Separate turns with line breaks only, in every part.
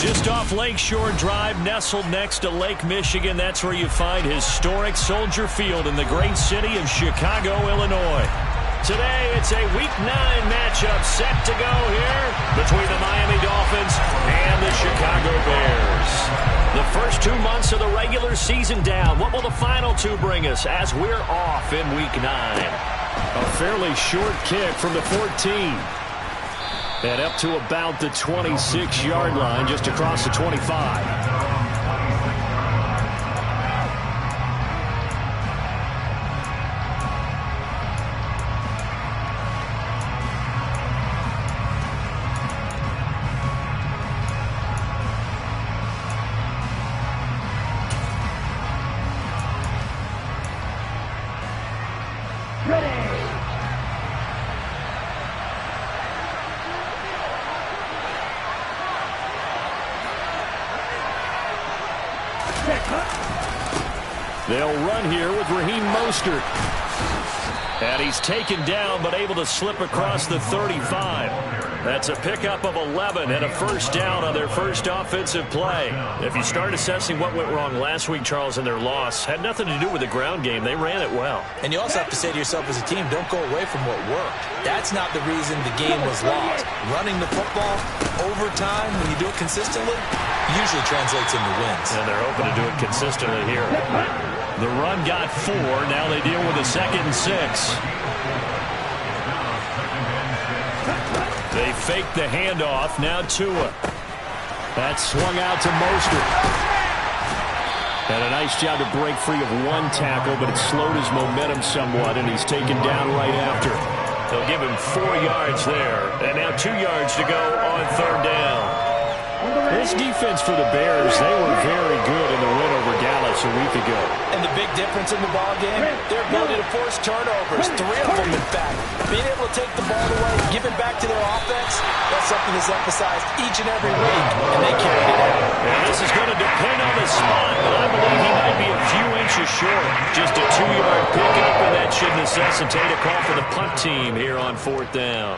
Just off Lakeshore Drive, nestled next to Lake Michigan. That's where you find historic Soldier Field in the great city of Chicago, Illinois. Today, it's a Week 9 matchup set to go here between the Miami Dolphins and the Chicago Bears. The first 2 months of the regular season down. What will the final 2 bring us as we're off in Week 9? A fairly short kick from the 14. And up to about the 26-yard line, just across the 25. They'll run here with Raheem Mostert. And he's taken down, but able to slip across the 35. That's a pickup of 11 and a first down on their first offensive play. If you start assessing what went wrong last week, Charles, in their loss, had nothing to do with the ground game. They ran it well.
And you also have to say to yourself as a team, don't go away from what worked. That's not the reason the game was lost. Running the football over time, when you do it consistently, usually translates into wins.
And they're hoping to do it consistently here. The run got 4. Now they deal with a 2nd and 6. They fake the handoff. Now Tua. That swung out to Mostert. And a nice job to break free of 1 tackle, but it slowed his momentum somewhat, and he's taken down right after. They'll give him 4 yards there. And now 2 yards to go on 3rd down. This defense for the Bears, they were very good in the win over Dallas a week ago.
And the big difference in the ball game, their ability to force turnovers, 3 of them in fact. Being able to take the ball away, give it back to their offense, that's something that's emphasized each and every week, and they carried it out.
And this is going to depend on the spot, but I believe he might be a few inches short. Just a 2-yard pickup, and that should necessitate a call for the punt team here on 4th down.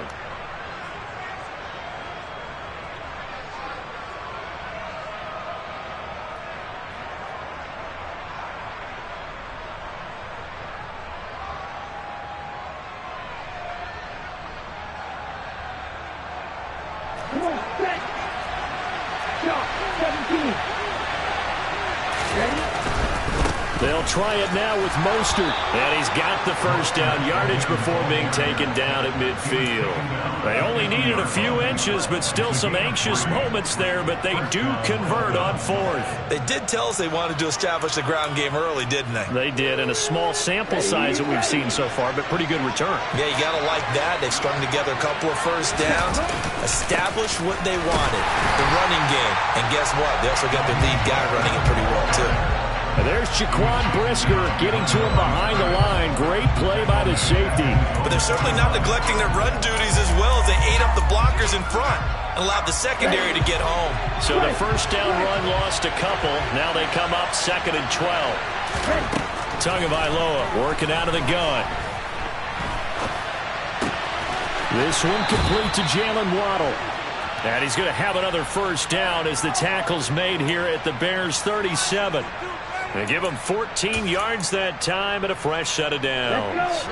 They'll try it now with Mostert. And he's got the first down yardage before being taken down at midfield. They only needed a few inches, but still some anxious moments there, but they do convert on 4th.
They did tell us they wanted to establish the ground game early, didn't they?
They did, and a small sample size that we've seen so far, but pretty good return.
Yeah, you got to like that. They've strung together a couple of first downs, established what they wanted, the running game. And guess what? They also got their lead guy running it pretty well, too.
And there's Jaquan Brisker getting to him behind the line. Great play by the safety.
But they're certainly not neglecting their run duties as well as they ate up the blockers in front and allowed the secondary to get home.
So the first down run lost a couple. Now they come up 2nd and 12. Tagovailoa working out of the gun. This one complete to Jalen Waddle. And he's going to have another first down as the tackle's made here at the Bears' 37. They give him 14 yards that time and a fresh set of downs.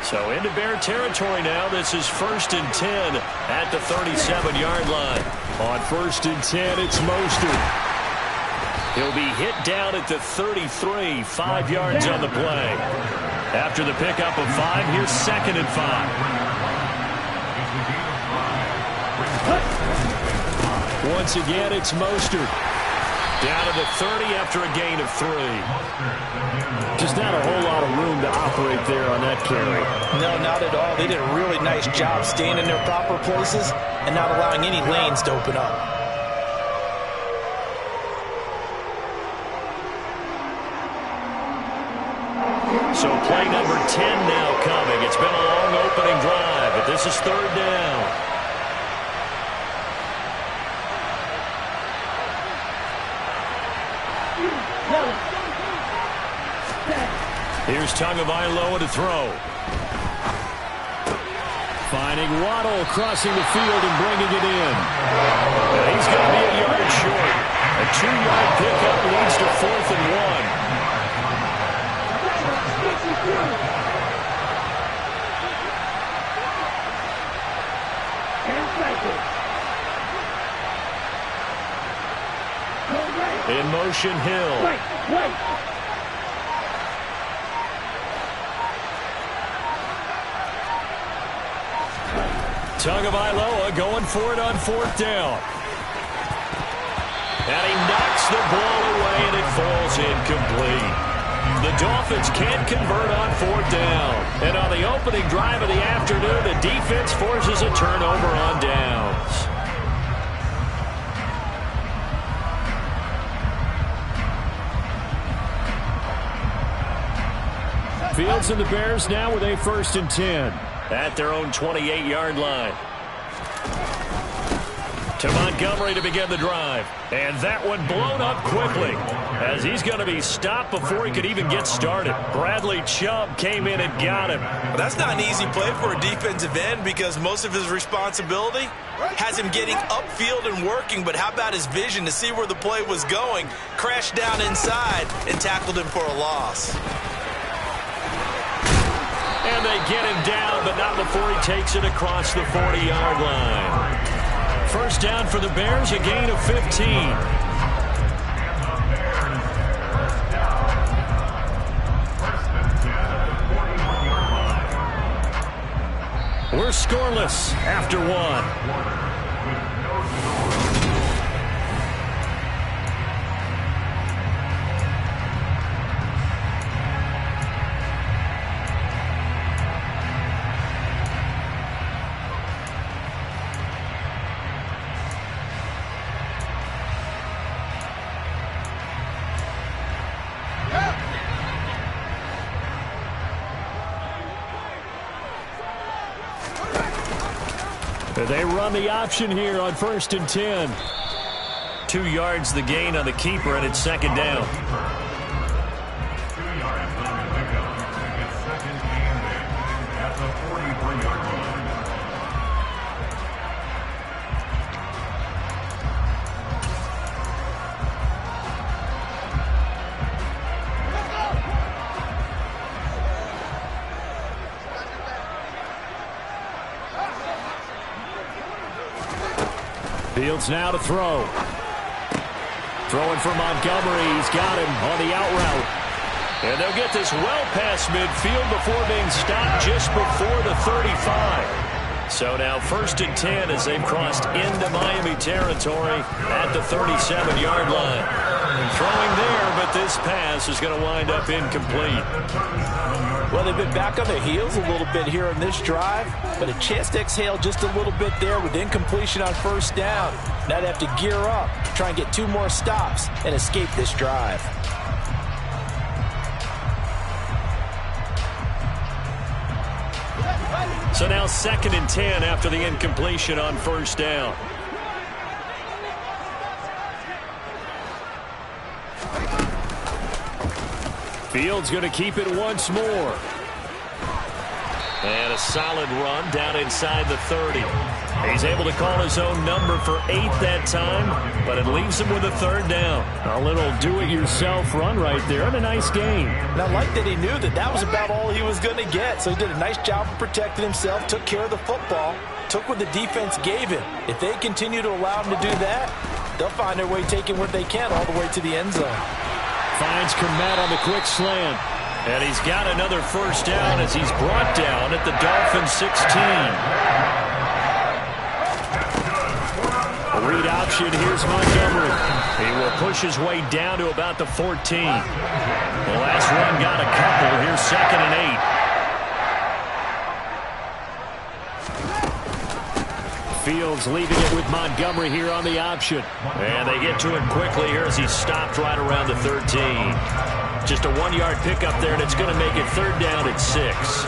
So into Bear territory now. This is 1st and 10 at the 37-yard line. On 1st and 10, it's Mostert. He'll be hit down at the 33, 5 yards on the play. After the pickup of 5, here's 2nd and 5. Once again, it's Mostert. Down to the 30 after a gain of 3. Just not a whole lot of room to operate there on that carry.
No, not at all. They did a really nice job staying in their proper places and not allowing any lanes to open up.
So play number 10 now coming. It's been a long opening drive, but this is 3rd down. Here's Tagovailoa to throw. Finding Waddle crossing the field and bringing it in. And he's going to be a yard short. In motion, Hill. Tagovailoa going for it on 4th down. And he knocks the ball away, and it falls incomplete. The Dolphins can't convert on 4th down. And on the opening drive of the afternoon, the defense forces a turnover on downs. Fields and the Bears now with a 1st and 10 at their own 28-yard line. To Montgomery to begin the drive. And that one blown up quickly as he's going to be stopped before he could even get started. Bradley Chubb came in and got him.
Well, that's not an easy play for a defensive end because most of his responsibility has him getting upfield and working. But how about his vision to see where the play was going, crashed down inside, and tackled him for a loss.
And they get him down, but not before he takes it across the 40-yard line. 1st down for the Bears, a gain of 15. We're scoreless after 1. They run the option here on 1st and 10. 2 yards the gain on the keeper, and it's 2nd down.
2 yards on the pickup. It's 2nd and 10 at the 43-yard line.
Fields now to throw. Throwing for Montgomery. He's got him on the out route. And they'll get this well past midfield before being stopped just before the 35. So now 1st and 10 as they've crossed into Miami territory at the 37-yard line. Throwing there, but this pass is going to wind up incomplete.
Well, they've been back on their heels a little bit here in this drive, but a chance to exhale just a little bit there with incompletion on 1st down. Now they have to gear up, try and get 2 more stops, and escape this drive.
So now 2nd and 10 after the incompletion on 1st down. Fields going to keep it once more. And a solid run down inside the 30. He's able to call his own number for 8 that time, but it leaves him with a 3rd down. A little do-it-yourself run right there and a nice gain.
And I like that he knew that that was about all he was going to get, so he did a nice job of protecting himself, took care of the football, took what the defense gave him. If they continue to allow him to do that, they'll find their way taking what they can all the way to the end zone.
Finds Komet on the quick slant. And he's got another 1st down as he's brought down at the Dolphins 16. A read option. Here's Montgomery. He will push his way down to about the 14. The last run got a couple. Here's 2nd and 8. Fields leaving it with Montgomery here on the option. And they get to him quickly here as he's stopped right around the 13. Just a 1-yard pickup there, and it's going to make it 3rd down at 6.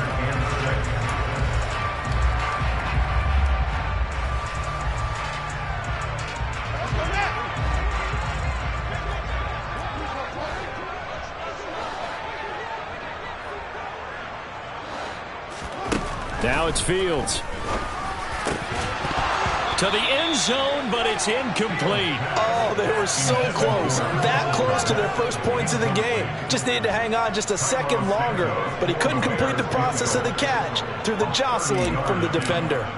Now it's Fields. To the end zone, but it's incomplete.
Oh, they were so close. That close to their first points of the game. Just needed to hang on just a second longer. But he couldn't complete the process of the catch through the jostling from the defender.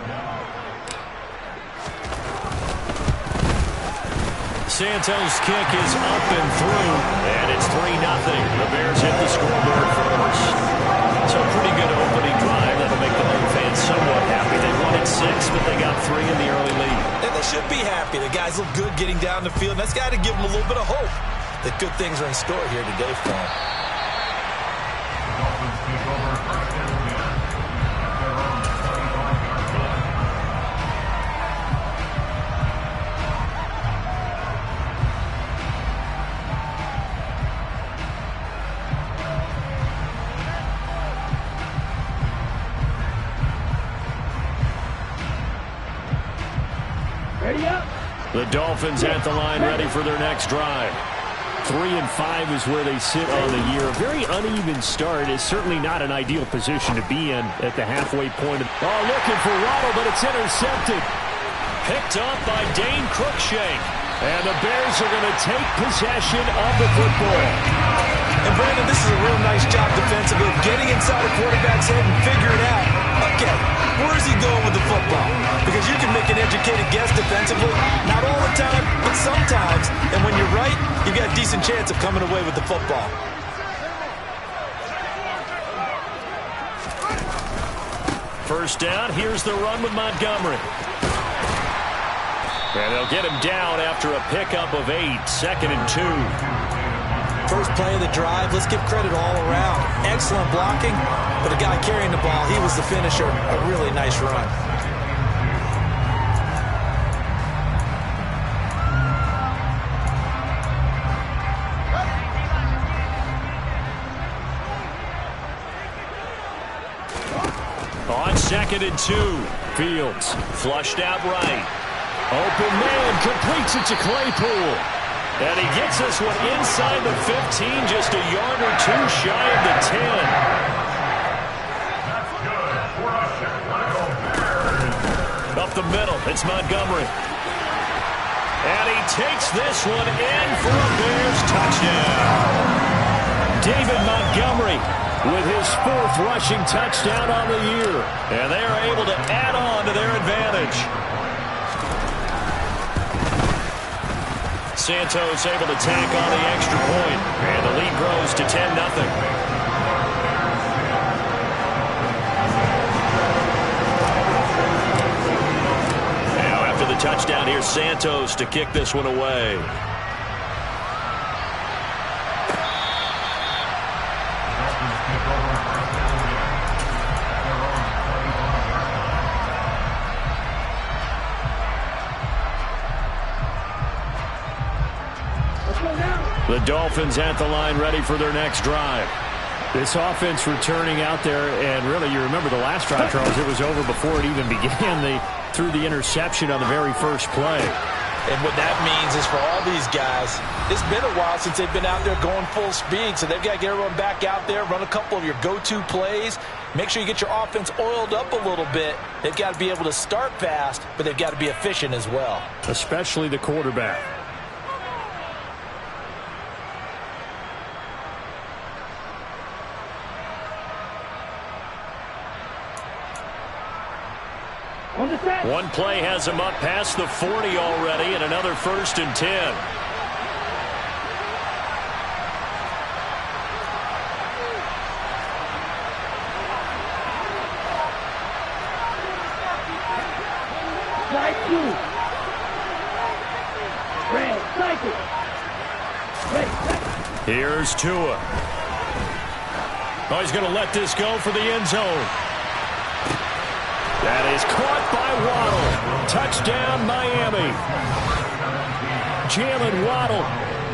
Santos' kick is up and through, and it's 3-0. The Bears hit the scoreboard first. So a pretty good opening drive. That'll make the home fans somewhat happy. They won at 6, but they got 3 in the early lead.
And they should be happy. The guys look good getting down the field, and that's got to give them a little bit of hope that good things are in store here today for them.
Dolphins take over first and 10 at their own 35-yard line.
The Dolphins at the line ready for their next drive. 3-5 is where they sit on the year. A very uneven start is certainly not an ideal position to be in at the halfway point. Oh, looking for Waddle, but it's intercepted. Picked up by Dane Cruikshank. And the Bears are going to take possession of the football.
And Brandon, this is a real nice job defensively, getting inside a quarterback's head and figuring out, okay, where's he going with the football? Because you can make an educated guess defensively, not all the time, but sometimes. And when you're right, you've got a decent chance of coming away with the football.
First down, here's the run with Montgomery. And they'll get him down after a pickup of 8, 2nd and 2.
First play of the drive, let's give credit all around. Excellent blocking, but the guy carrying the ball, he was the finisher. A really nice run.
On 2nd and 2, Fields flushed out right. Open man, completes it to Claypool. And he gets this one inside the 15, just a yard or 2 shy of the 10.
That's good for a Chicago Bears.
Up the middle, it's Montgomery. And he takes this one in for a Bears touchdown. David Montgomery with his 4th rushing touchdown on the year. And they are able to add on to their advantage. Santos able to tack on the extra point, and the lead grows to 10-0. Now after the touchdown, here's Santos to kick this one away. The Dolphins at the line ready for their next drive. This offense returning out there, and really, you remember the last drive, Charles, it was over before it even began. They threw the interception on the very first play.
And what that means is for all these guys, it's been a while since they've been out there going full speed, so they've got to get everyone back out there, run a couple of your go-to plays, make sure you get your offense oiled up a little bit. They've got to be able to start fast, but they've got to be efficient as well.
Especially the quarterback. One play has him up past the 40 already, and another 1st and 10. Here's Tua. Oh, he's going to let this go for the end zone. That is caught by Waddle. Touchdown, Miami. Jalen Waddle,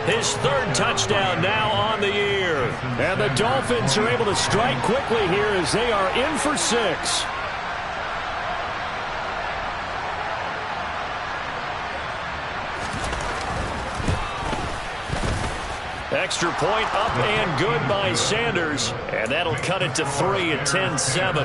his 3rd touchdown now on the year. And the Dolphins are able to strike quickly here as they are in for 6. Extra point up and good by Sanders. And that'll cut it to 3 at 10-7.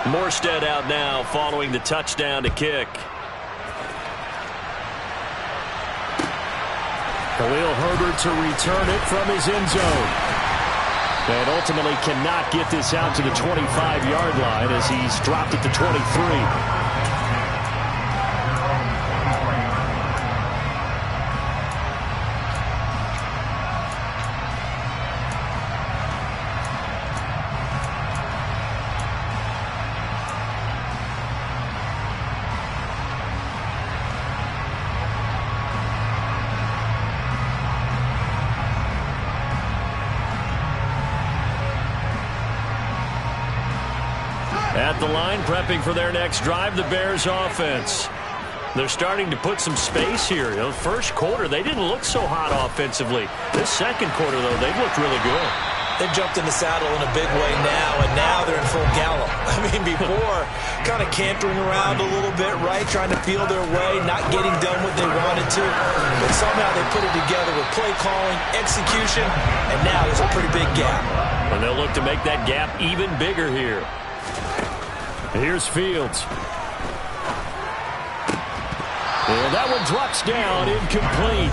Morstead out now following the touchdown to kick. Khalil Herbert to return it from his end zone. And ultimately cannot get this out to the 25-yard line as he's dropped it to 23. At the line, prepping for their next drive, the Bears offense. They're starting to put some space here. You know, first quarter, they didn't look so hot offensively. This second quarter, though, they've looked really good.
They've jumped in the saddle in a big way now, and now they're in full gallop. I mean, before, kind of cantering around a little bit, right, trying to feel their way, not getting done what they wanted to. But somehow they put it together with play calling, execution, and now there's a pretty big gap.
And they'll look to make that gap even bigger here. Here's Fields. And that one drops down, incomplete.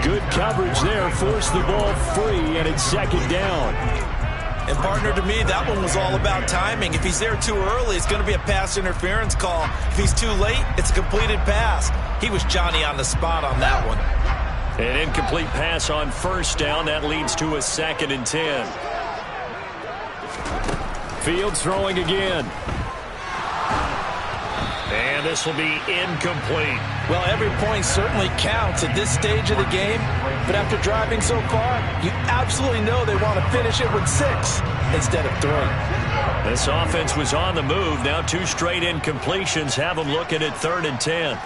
Good coverage there, forced the ball free, and it's second down.
And, partner, to me, that one was all about timing. If he's there too early, it's going to be a pass interference call. If he's too late, it's a completed pass. He was Johnny on the spot on that one.
An incomplete pass on first down. That leads to a 2nd and 10. Fields throwing again. And this will be incomplete.
Well, every point certainly counts at this stage of the game. But after driving so far, you absolutely know they want to finish it with 6 instead of 3.
This offense was on the move. Now 2 straight incompletions have them looking at 3rd and 10.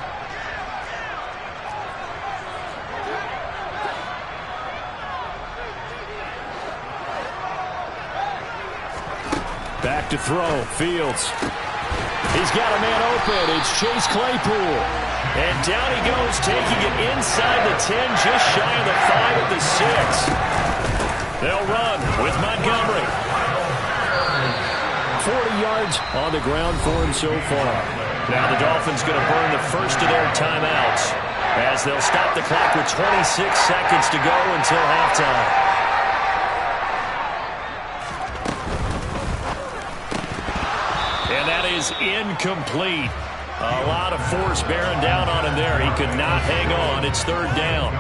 Back to throw. Fields. He's got a man open. It's Chase Claypool. And down he goes, taking it inside the 10, just shy of the 5 at the 6. They'll run with Montgomery. 40 yards on the ground for him so far. Now the Dolphins going to burn the first of their timeouts as they'll stop the clock with 26 seconds to go until halftime. And that is incomplete. A lot of force bearing down on him there. He could not hang on. It's 3rd down.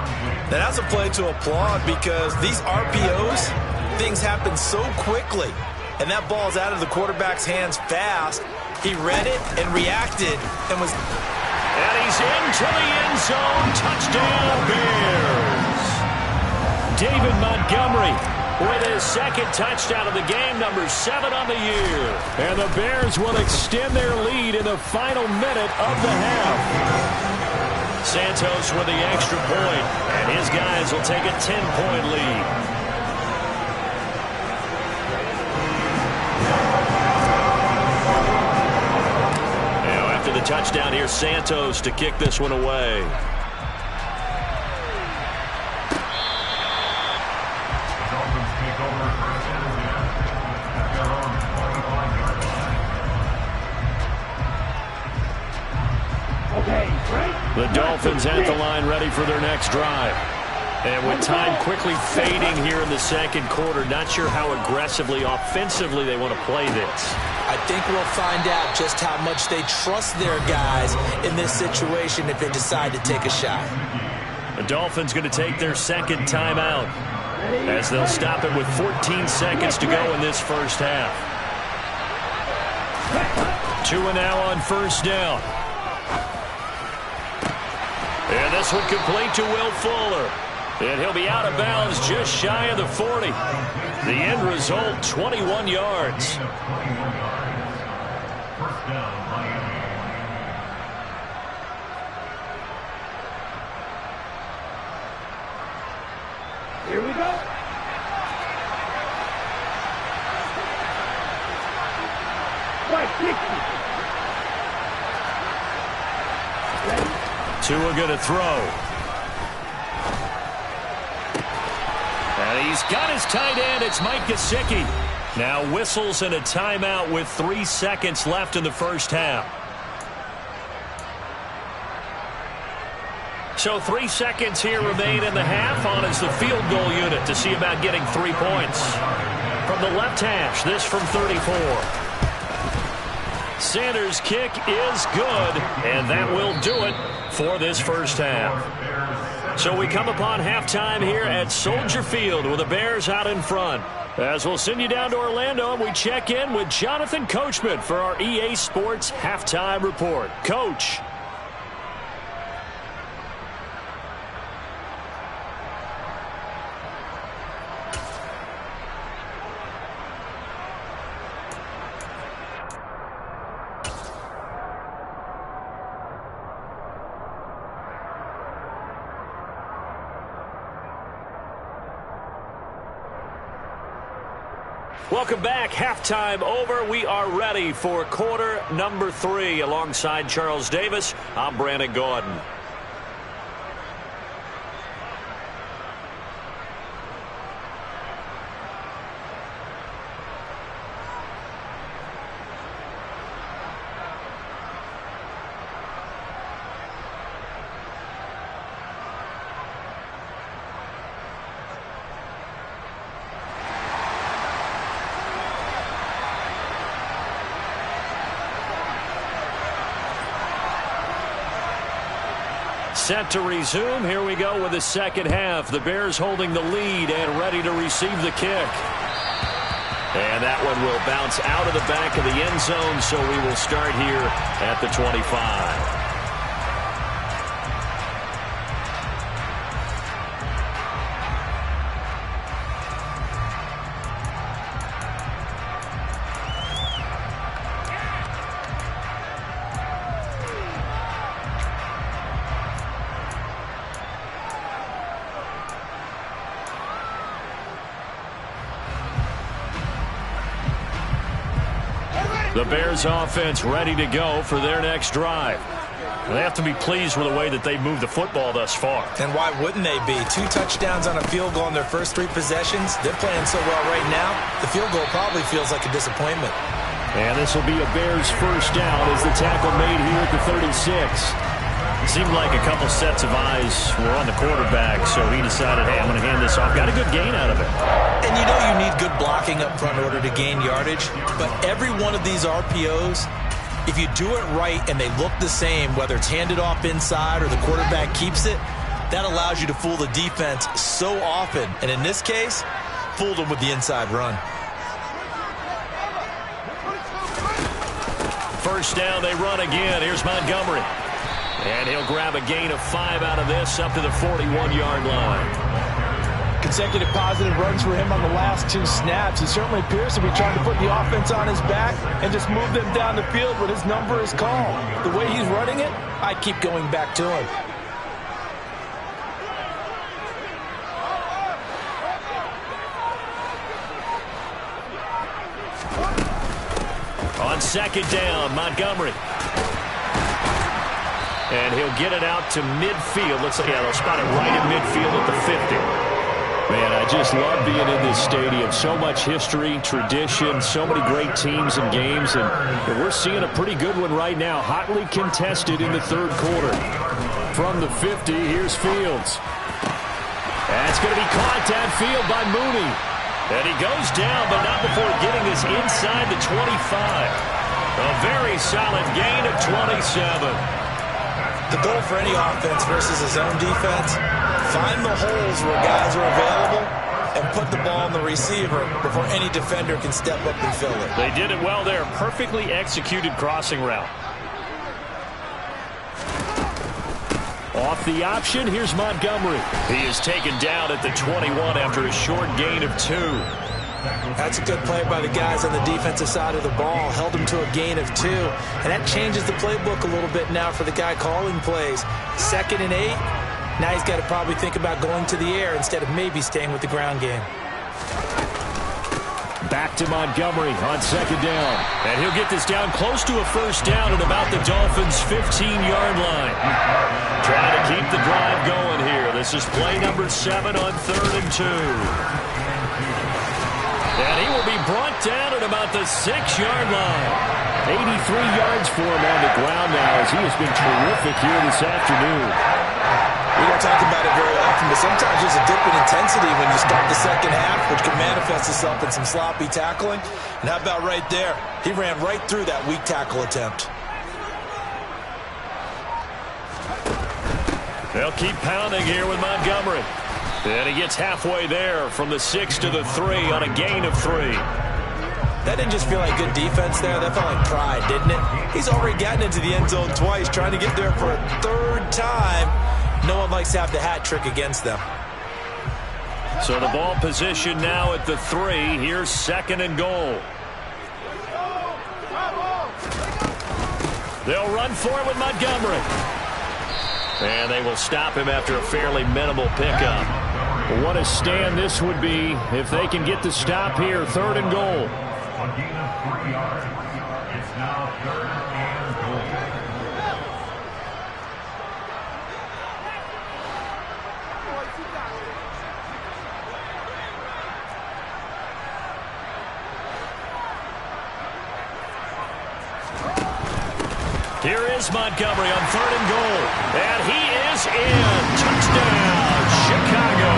Now that's a play to applaud because these RPOs, things happen so quickly. And that ball's out of the quarterback's hands fast. He read it and reacted and was...
And he's into the end zone. Touchdown, Bears. David Montgomery with his 2nd touchdown of the game, number 7 on the year. And the Bears will extend their lead in the final minute of the half. Santos with the extra point, and his guys will take a 10-point lead. Now after the touchdown, here's Santos to kick this one away. The Dolphins at the line ready for their next drive. And with time quickly fading here in the second quarter, not sure how aggressively, offensively they want to play this.
I think we'll find out just how much they trust their guys in this situation if they decide to take a shot.
The Dolphins going to take their 2nd timeout as they'll stop it with 14 seconds to go in this first half. 2 and now on first down. And this one complete to Will Fuller. And he'll be out of bounds just shy of the 40. The end result, 21 yards.
Here we go.
Tua going to throw. And he's got his tight end. It's Mike Gesicki. Now whistles and a timeout with 3 seconds left in the first half. So 3 seconds here remain in the half. On is the field goal unit to see about getting 3 points. From the left hash, this from 34. Sanders' kick is good, and that will do it for this first half. So we come upon halftime here at Soldier Field with the Bears out in front. As we'll send you down to Orlando, and we check in with Jonathan Coachman for our EA Sports Halftime Report. Coach. Welcome back. Halftime over. We are ready for quarter number 3. Alongside Charles Davis, I'm Brandon Gordon. Set to resume. Here we go with the second half. The Bears holding the lead and ready to receive the kick. And that one will bounce out of the back of the end zone, so we will start here at the 25. The Bears offense ready to go for their next drive. They have to be pleased with the way that they've moved the football thus far.
And why wouldn't they be? 2 touchdowns on a field goal in their first 3 possessions. They're playing so well right now, the field goal probably feels like a disappointment.
And this will be a Bears first down as the tackle made here at the 36. It seemed like a couple sets of eyes were on the quarterback, so he decided, hey, I'm going to hand this off. Got a good gain out of it.
And you know you need good blocking up front in order to gain yardage, but every one of these RPOs, if you do it right and they look the same, whether it's handed off inside or the quarterback keeps it, that allows you to fool the defense so often. And in this case, fooled them with the inside run.
First down, they run again. Here's Montgomery. And he'll grab a gain of 5 out of this up to the 41-yard line.
Consecutive positive runs for him on the last 2 snaps. He certainly appears to be trying to put the offense on his back and just move them down the field when his number is called. The way he's running it, I keep going back to him.
On second down, Montgomery. And he'll get it out to midfield. Looks like, they'll spot it right in midfield at the 50. Man, I just love being in this stadium. So much history, tradition, so many great teams and games. And we're seeing a pretty good one right now. Hotly contested in the third quarter. From the 50, here's Fields. That's going to be caught downfield by Mooney. And he goes down, but not before getting this inside the 25. A very solid gain of 27.
The goal for any offense versus his own defense, find the holes where guys are available and put the ball on the receiver before any defender can step up and fill it.
They did it well there. Perfectly executed crossing route. Off the option, here's Montgomery. He is taken down at the 21 after a short gain of 2.
That's a good play by the guys on the defensive side of the ball. Held him to a gain of 2. And that changes the playbook a little bit now for the guy calling plays. 2nd and 8. Now he's got to probably think about going to the air instead of maybe staying with the ground game.
Back to Montgomery on second down. And he'll get this down close to a first down at about the Dolphins' 15-yard line. Trying to keep the drive going here. This is play number 7 on 3rd and 2. And he will be brought down at about the 6-yard line. 83 yards for him on the ground now as he has been terrific here this afternoon.
We don't talk about it very often, but sometimes there's a dip in intensity when you start the second half, which can manifest itself in some sloppy tackling. And how about right there? He ran right through that weak tackle attempt.
They'll keep pounding here with Montgomery. And he gets halfway there from the 6 to the 3 on a gain of 3.
That didn't just feel like good defense there. That felt like pride, didn't it? He's already gotten into the end zone twice, trying to get there for a third time. No one likes to have the hat trick against them.
So the ball position now at the 3. Here's 2nd and goal. They'll run for it with Montgomery. And they will stop him after a fairly minimal pickup. What a stand this would be if they can get the stop here. 3rd and goal.
A gain of 3 yards. It's now 3rd and goal.
Here is Montgomery on 3rd and goal. And he is in. Touchdown, Chicago.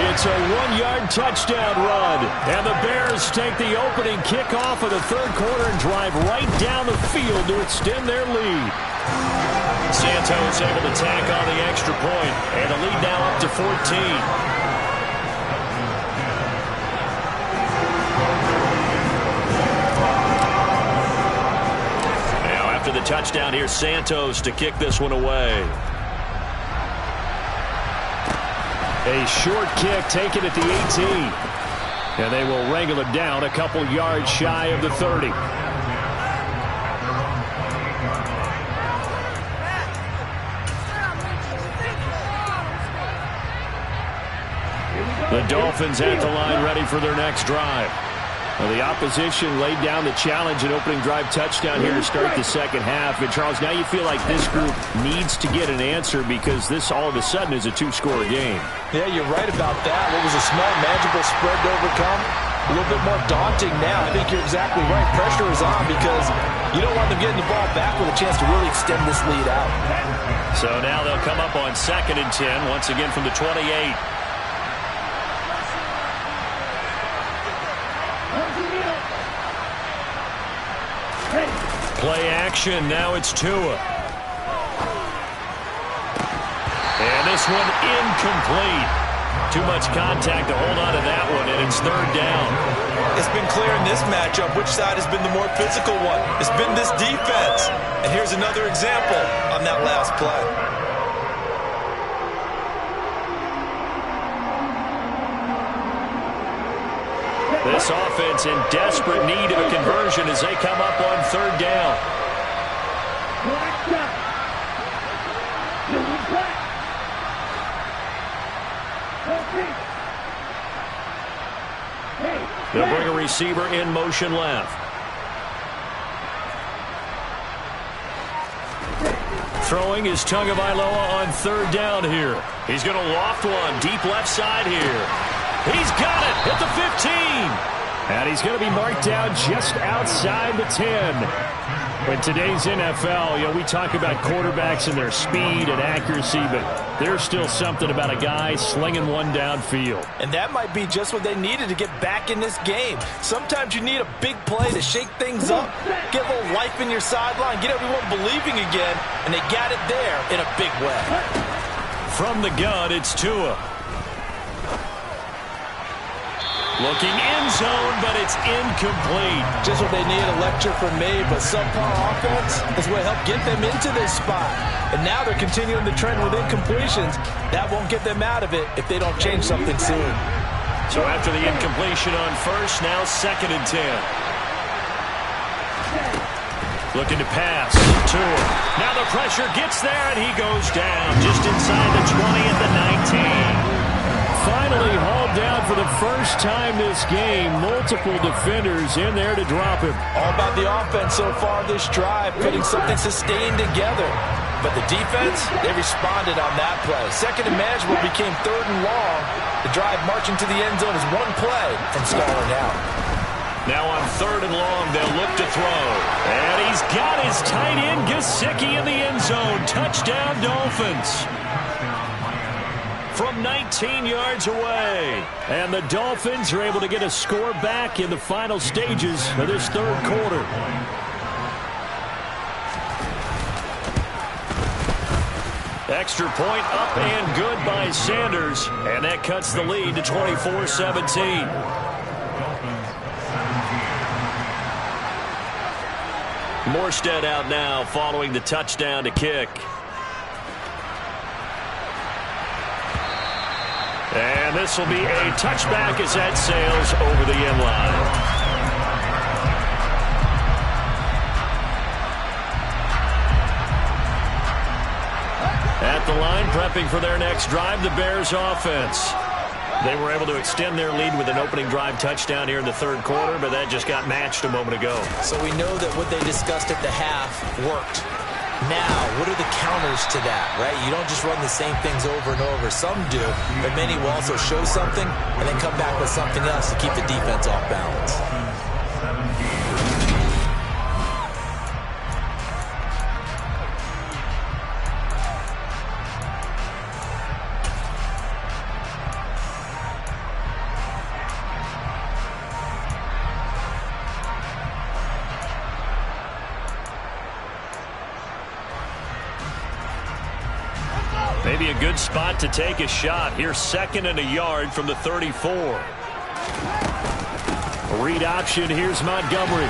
It's a 1-yard touchdown run. And the Bears take the opening kickoff of the 3rd quarter and drive right down the field to extend their lead. Santos able to tack on the extra point. And the lead now up to 14. After the touchdown, here's Santos to kick this one away. A short kick taken at the 18. And they will wrangle it down a couple yards shy of the 30. The Dolphins at the line ready for their next drive. Well, the opposition laid down the challenge and opening drive touchdown here to start the second half. And, Charles, now you feel like this group needs to get an answer because this all of a sudden is a 2-score game.
Yeah, you're right about that. What was a small, manageable spread to overcome? A little bit more daunting now. I think you're exactly right. Pressure is on because you don't want them getting the ball back with a chance to really extend this lead out.
So now they'll come up on 2nd and 10, once again from the 28. Play action. Now it's Tua. And this one incomplete. Too much contact to hold on to that one, and it's 3rd down.
It's been clear in this matchup which side has been the more physical one. It's been this defense. And here's another example on that last play.
This offense in desperate need of a conversion as they come up on 3rd down. They'll bring a receiver in motion left. Throwing is Tagovailoa on 3rd down here. He's going to loft one deep left side here. He's got it at the 15. And he's going to be marked down just outside the 10. In today's NFL, you know, we talk about quarterbacks and their speed and accuracy, but there's still something about a guy slinging one downfield.
And that might be just what they needed to get back in this game. Sometimes you need a big play to shake things up, get a little life in your sideline, get everyone believing again, and they got it there in a big way.
From the gun, it's Tua. Looking in zone, but it's incomplete.
Just what they need, a lecture from me, but subpar offense is what helped get them into this spot. And now they're continuing the trend with incompletions. That won't get them out of it if they don't change something soon.
So after the incompletion on 1st, now 2nd and 10. Looking to pass. Tua. Now the pressure gets there, and he goes down just inside the 20 at the 19. Finally hauled down for the first time this game. Multiple defenders in there to drop him.
All about the offense so far this drive, putting something sustained together. But the defense, they responded on that play. 2nd and manageable became 3rd and long. The drive marching to the end zone is one play from stalling out.
Now on 3rd and long, they'll look to throw. And he's got his tight end, Gesicki, in the end zone. Touchdown, Dolphins. From 19 yards away. And the Dolphins are able to get a score back in the final stages of this 3rd quarter. Extra point up and good by Sanders. And that cuts the lead to 24-17. Morstead out now following the touchdown to kick. And this will be a touchback as that sails over the end line. At the line, prepping for their next drive, the Bears offense. They were able to extend their lead with an opening drive touchdown here in the 3rd quarter, but that just got matched a moment ago.
So we know that what they discussed at the half worked. Now, what are the counters to that, right? You don't just run the same things over and over. Some do, but many will also show something and then come back with something else to keep the defense off balance.
Maybe a good spot to take a shot. Here's 2nd and a yard from the 34. Read option. Here's Montgomery.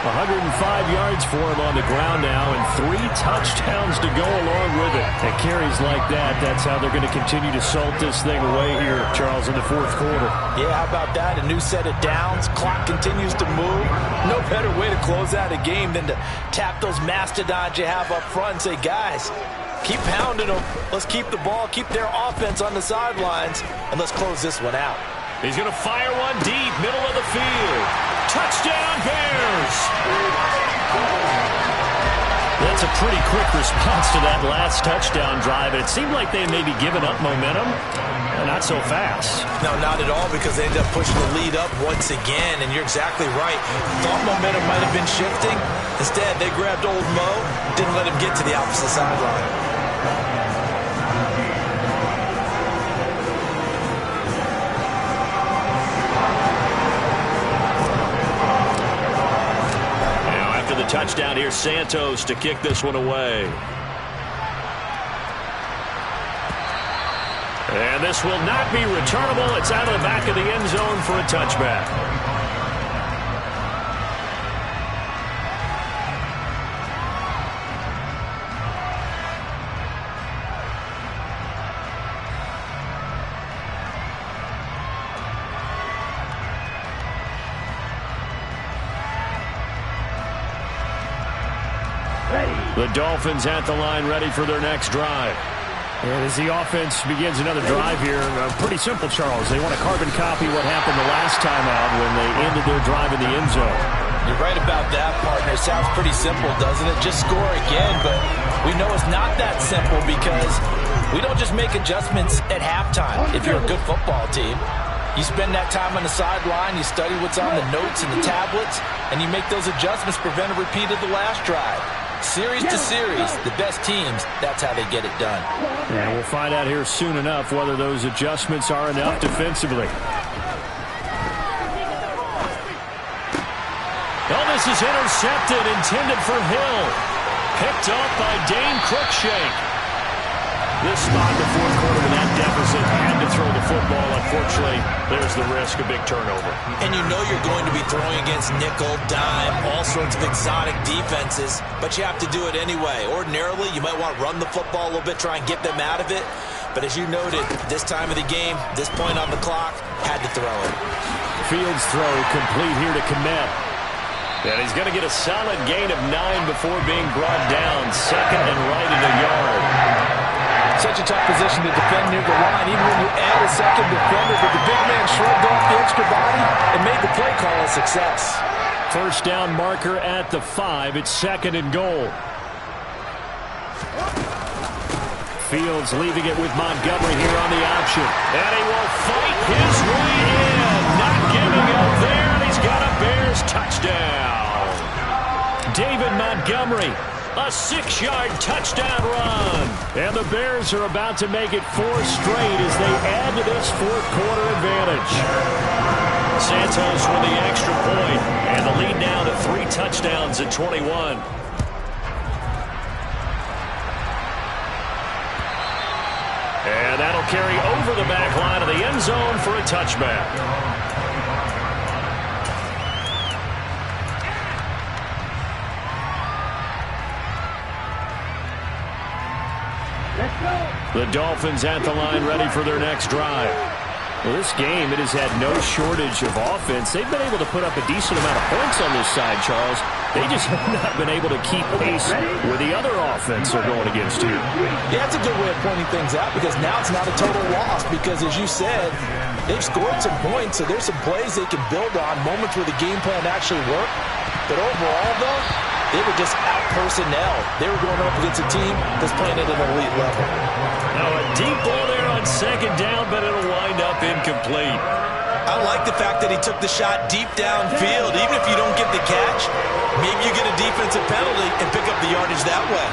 105 yards for him on the ground now and 3 touchdowns to go along with it. And carries like that, that's how they're going to continue to salt this thing away here, Charles, in the 4th quarter.
Yeah, how about that? A new set of downs. Clock continues to move. No better way to close out a game than to tap those mastodons you have up front and say, guys, keep pounding them. Let's keep the ball, keep their offense on the sidelines, and let's close this one out.
He's going to fire one deep, middle of the field. Touchdown, Bears! That's a pretty quick response to that last touchdown drive. And it seemed like they may be giving up momentum. Not so fast.
No, not at all, because they ended up pushing the lead up once again. And you're exactly right. Thought momentum might have been shifting. Instead, they grabbed old Mo, didn't let him get to the opposite sideline.
Touchdown here, Santos to kick this one away. And this will not be returnable. It's out of the back of the end zone for a touchback. The Dolphins at the line, ready for their next drive. And as the offense begins another drive here, pretty simple, Charles. They want to carbon copy what happened the last time out when they ended their drive in the end zone.
You're right about that, partner. Sounds pretty simple, doesn't it? Just score again, but we know it's not that simple because we don't just make adjustments at halftime if you're a good football team. You spend that time on the sideline, you study what's on the notes and the tablets, and you make those adjustments to prevent a repeat of the last drive. Series to series, the best teams, that's how they get it done.
And we'll find out here soon enough whether those adjustments are enough defensively. Oh, this is intercepted, intended for Hill. Picked up by Dane Cruikshank. This spot in the 4th quarter with that deficit, had to throw the football. Unfortunately, there's the risk of big turnover.
And you know you're going to be throwing against nickel, dime, all sorts of exotic defenses, but you have to do it anyway. Ordinarily, you might want to run the football a little bit, try and get them out of it. But as you noted, this time of the game, this point on the clock, had to throw it.
Fields throw complete here to Kmet. And he's going to get a solid gain of 9 before being brought down. 2nd and right in the yard.
Such a tough position to defend near the line, even when you add a second defender, but the big man shrugged off the extra body and made the play call a success.
First down marker at the 5. It's 2nd and goal. Fields leaving it with Montgomery here on the option. And he will fight his way in. Not Giving up there, and he's got a Bears touchdown. David Montgomery, a 6-yard touchdown run. And the Bears are about to make it 4 straight as they add to this fourth-quarter advantage. Santos with the extra point, and the lead now to 3 touchdowns at 21. And that'll carry over the back line of the end zone for a touchback. The Dolphins at the line ready for their next drive. Well, this game, it has had no shortage of offense. They've been able to put up a decent amount of points on this side, Charles. They just have not been able to keep pace with the other offense they're going against here.
Yeah, that's a good way of pointing things out because now it's not a total loss because, as you said, they've scored some points, so there's some plays they can build on, moments where the game plan actually worked. But overall, though, they were just out-personnel. They were going up against a team that's playing at an elite level.
Now a deep ball there on second down, but it'll wind up incomplete.
I like the fact that he took the shot deep downfield. Even if you don't get the catch, maybe you get a defensive penalty and pick up the yardage that way.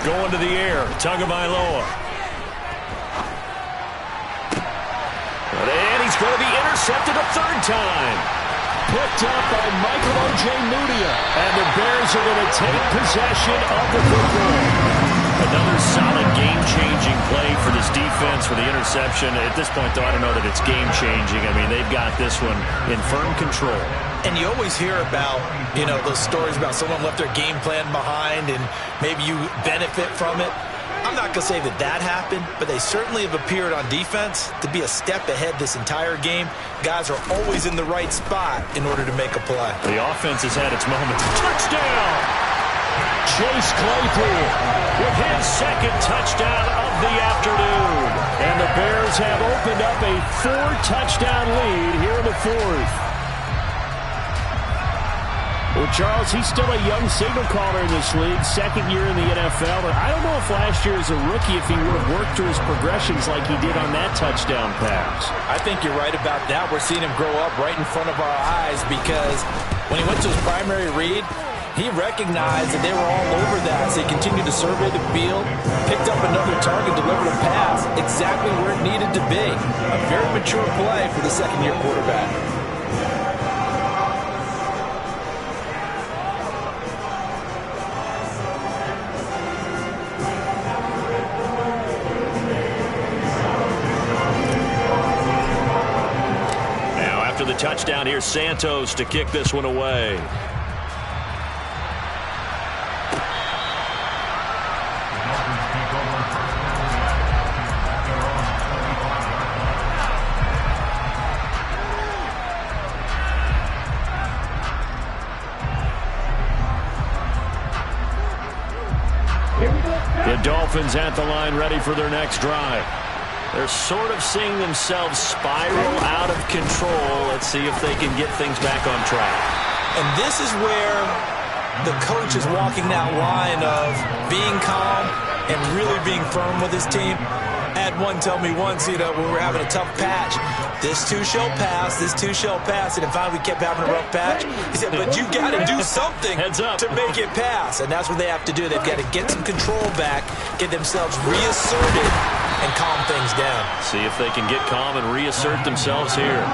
Going to the air, Tagovailoa. And he's going to be intercepted a third time. Picked up by Michael Ojemudia. And the Bears are going to take possession of the football. Another solid game-changing play for this defense with the interception. At this point, though, I don't know that it's game-changing. I mean, they've got this one in firm control.
And you always hear about, those stories about someone left their game plan behind and maybe you benefit from it. I'm not going to say that that happened, but they certainly have appeared on defense to be a step ahead this entire game. Guys are always in the right spot in order to make a play.
The offense has had its moments. Touchdown! Chase Claypool with his second touchdown of the afternoon. And the Bears have opened up a 4-touchdown lead here in the fourth. Well, Charles, he's still a young signal caller in this league, second year in the NFL. But I don't know if last year as a rookie, if he would have worked through his progressions like he did on that touchdown pass.
I think you're right about that. We're seeing him grow up right in front of our eyes because when he went to his primary read, he recognized that they were all over that as they continued to survey the field, picked up another target, delivered a pass exactly where it needed to be. A very mature play for the second-year quarterback.
Now, after the touchdown, here's Santos to kick this one away. The Dolphins at the line ready for their next drive. They're sort of seeing themselves spiral out of control. Let's see if they can get things back on track.
And this is where the coach is walking that line of being calm and really being firm with his team. I had one tell me once, when we were having a tough patch, this too shall pass, this too shall pass. And finally we kept having a rough patch. He said, but you got to do something to make it pass. And that's what they have to do. They've got to get some control back, get themselves reasserted, and calm things down.
See if they can get calm and reassert themselves here.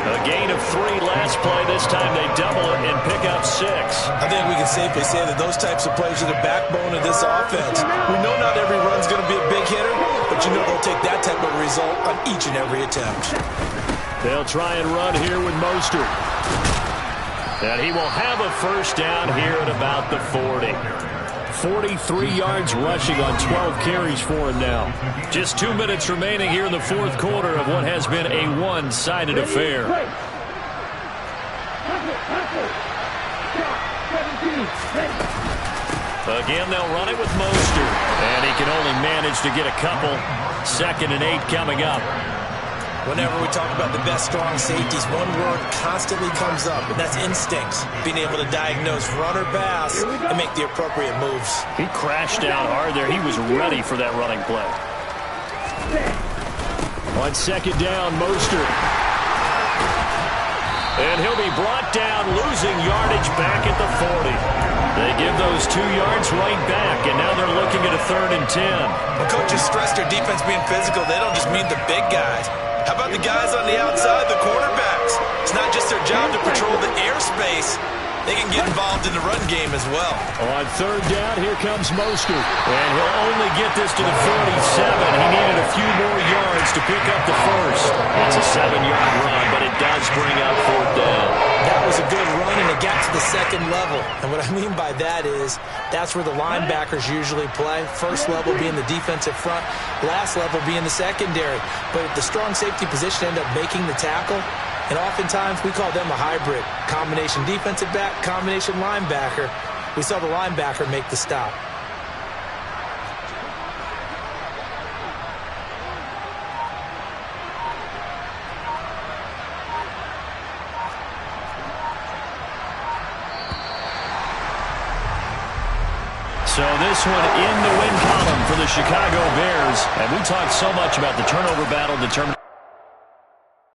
A gain of 3 last play. This time they double it and pick up 6.
I think we can safely say that those types of plays are the backbone of this offense. We know not every run's going to be a big hitter, but they'll take that type of result on each and every attempt.
They'll try and run here with Mostert. And he will have a first down here at about the 40. 43 yards rushing on 12 carries for him now. Just 2 minutes remaining here in the fourth quarter of what has been a one-sided affair. Again, they'll run it with Mostert. And he can only manage to get a couple. 2nd and 8 coming up.
Whenever we talk about the best strong safeties, one word constantly comes up, and that's instincts. Being able to diagnose run or pass and make the appropriate moves.
He crashed down hard there. He was ready for that running play. On 2nd down, Mostert. And he'll be brought down, losing yardage back at the 40. They give those 2 yards right back, and now they're looking at a 3rd and 10.
When coaches stress their defense being physical, they don't just mean the big guys. How about the guys on the outside, the quarterbacks? It's not just their job to patrol the airspace. They can get involved in the run game as well.
On 3rd down, here comes Mostert. And he'll only get this to the 47. He needed a few more yards to pick up the first. It's a 7-yard run, but it does bring up 4th down.
That was a good run, and it got to the 2nd level. And what I mean by that is that's where the linebackers usually play. First level being the defensive front, last level being the secondary. But the strong safety position ended up making the tackle. And oftentimes, we call them a hybrid. Combination defensive back, combination linebacker. We saw the linebacker make the stop.
So this one in the win column for the Chicago Bears. And we talked so much about the turnover battle determined.